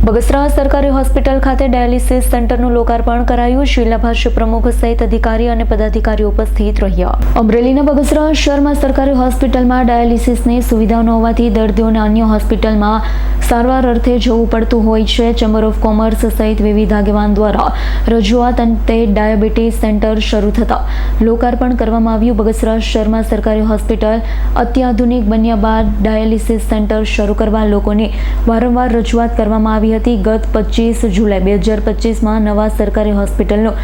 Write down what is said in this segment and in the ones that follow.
બગસરા સરકારી હોસ્પિટલ ખાતે ડાયાલિસિસ સેન્ટરનું લોકાર્પણ કરાયું. જિલ્લા ભાજપ પ્રમુખ સહિત અધિકારી અને પદાધિકારીઓ ઉપસ્થિત રહ્યા. અમરેલીના બગસરા શહેરમાં સરકારી હોસ્પિટલમાં ડાયાલિસિસની સુવિધા ન હોવાથી દર્દીઓને અન્ય હોસ્પિટલમાં સારવાર અર્થે જવું પડતું હોય છે. ચેમ્બર ઓફ કોમર્સ સહિત વિવિધ આગેવાન દ્વારા રજૂઆત અંતે ડાયાબિટીસ સેન્ટર શરૂ થતા લોકાર્પણ કરવામાં આવ્યું. બગસરા શહેરમાં સરકારી હોસ્પિટલ અત્યાધુનિક બન્યા બાદ ડાયાલિસિસ સેન્ટર શરૂ કરવા લોકોની વારંવાર રજૂઆત કરવામાં આવી હતી. ગત 25 જુલાઈ 2025માં નવા સરકારી હોસ્પિટલનું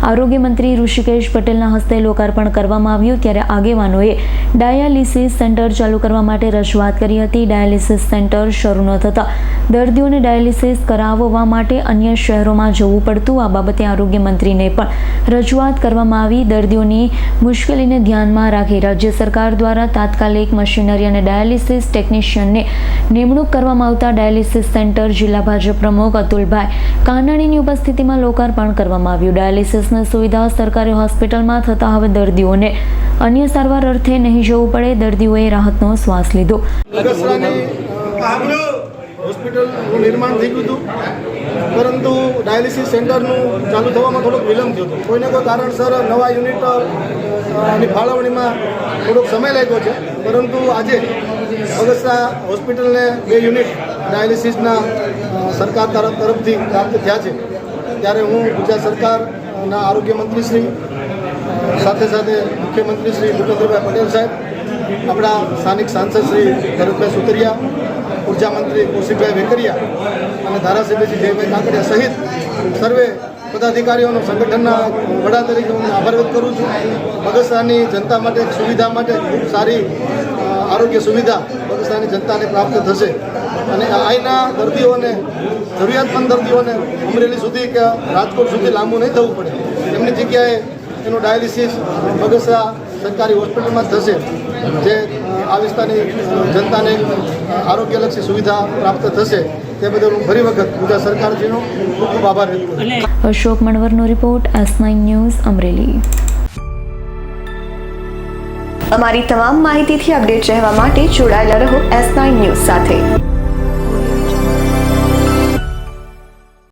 આરોગ્ય મંત્રી ઋષિકેશ પટેલના હસ્તે લોકાર્પણ કરવામાં આવ્યું. ત્યારે આગેવાનોએ ડાયાલિસિસ સેન્ટર ચાલુ કરવા માટે રજૂઆત કરી હતી. ડાયાલિસિસ સેન્ટર શરૂ ન થતા દર્દીઓને ડાયાલિસિસ કરાવવા માટે અન્ય શહેરોમાં જવું પડતું. આ બાબતે આરોગ્ય મંત્રીને પણ રજૂઆત કરવામાં આવી. દર્દીઓની મુશ્કેલીને ધ્યાનમાં રાખી રાજ્ય સરકાર દ્વારા તાત્કાલિક મશીનરી અને ડાયાલિસિસ ટેકનિશિયનને નિમણૂક કરવામાં આવતા ડાયાલિસિસ સેન્ટર જિલ્લા ભાજપ પ્રમુખ અતુલભાઈ કાનાણીની ઉપસ્થિતિમાં લોકાર્પણ કરવામાં આવ્યું. ડાયાલિસિસની સુવિધા સરકારી હોસ્પિટલમાં થતા હવે દર્દીઓને અન્ય સારવાર અર્થે નહીં જવું પડે. દર્દીઓએ રાહતનો શ્વાસ લીધો. હોસ્પિટલનું નિર્માણ થઈ ગયું હતું, પરંતુ ડાયાલિસિસ સેન્ટરનું ચાલુ થવામાં થોડોક વિલંબ થયો હતો. કોઈને કોઈ કારણસર નવા યુનિટની ફાળવણીમાં થોડોક સમય લાગ્યો છે. પરંતુ આજે બગસરા હોસ્પિટલને 2 યુનિટ ડાયાલિસિસના સરકાર તરફથી પ્રાપ્ત થયા છે. ત્યારે હું ગુજરાત સરકારના આરોગ્ય મંત્રી શ્રી સાથે સાથે મુખ્યમંત્રી શ્રી ભૂપેન્દ્રભાઈ પટેલ સાહેબ, આપણા સ્થાનિક સાંસદ શ્રી ભરતભાઈ સુતરિયા, ઉર્જા મંત્રી કૌશિકભાઈ વેકરિયા અને ધારાસભ્ય શ્રી જયભાઈ કાકડિયા સહિત સર્વે પદાધિકારીઓનો સંગઠનના વડા તરીકે હું આભાર વ્યક્ત કરું છું. બગસરાની જનતા માટે સુવિધા માટે ખૂબ સારી આરોગ્ય સુવિધા બગસરાની જનતાને પ્રાપ્ત થશે અને અહીંના દર્દીઓને, જરૂરિયાતમંદ દર્દીઓને અમરેલી સુધી કે રાજકોટ સુધી લાંબુ નહીં થવું પડે. એમની જગ્યાએ એનું ડાયાલિસિસ બગસરા સરકારી હોસ્પિટલમાં જ થશે, જે આ વિસ્તારની જનતાને આરોગ્યલક્ષી સુવિધા પ્રાપ્ત થશે. તે બદલ હું ફરી વખત ગુજરાત સરકારશ્રીનો ખૂબ ખૂબ આભાર વ્યક્ત કરું છું. અશોક મણવરનો રિપોર્ટ, S9 ન્યૂઝ, અમરેલી. અમારી તમામ માહિતીથી અપડેટ રહેવા માટે જોડાયેલા રહો S9 ન્યૂઝ સાથે.